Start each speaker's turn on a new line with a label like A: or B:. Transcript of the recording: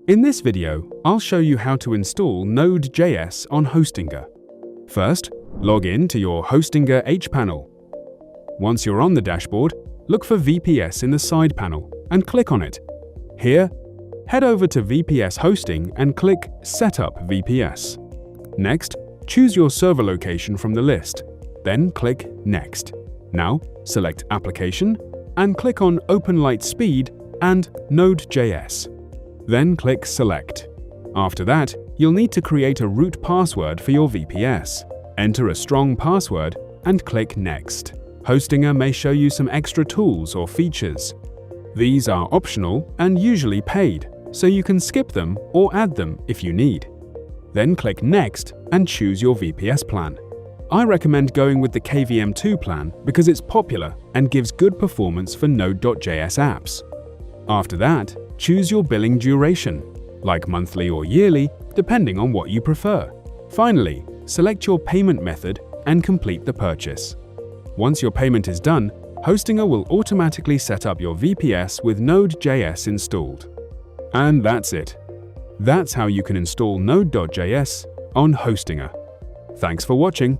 A: In this video, I'll show you how to install Node.js on Hostinger. First, log in to your Hostinger H panel. Once you're on the dashboard, look for VPS in the side panel and click on it. Here, head over to VPS Hosting and click Setup VPS. Next, choose your server location from the list, then click Next. Now, select Application and click on Open Lightspeed and Node.js. Then click Select. After that, you'll need to create a root password for your VPS. Enter a strong password and click Next. Hostinger may show you some extra tools or features. These are optional and usually paid, so you can skip them or add them if you need. Then click Next and choose your VPS plan. I recommend going with the KVM2 plan because it's popular and gives good performance for Node.js apps. After that, choose your billing duration, like monthly or yearly, depending on what you prefer. Finally, select your payment method and complete the purchase. Once your payment is done, Hostinger will automatically set up your VPS with Node.js installed. And that's it. That's how you can install Node.js on Hostinger. Thanks for watching.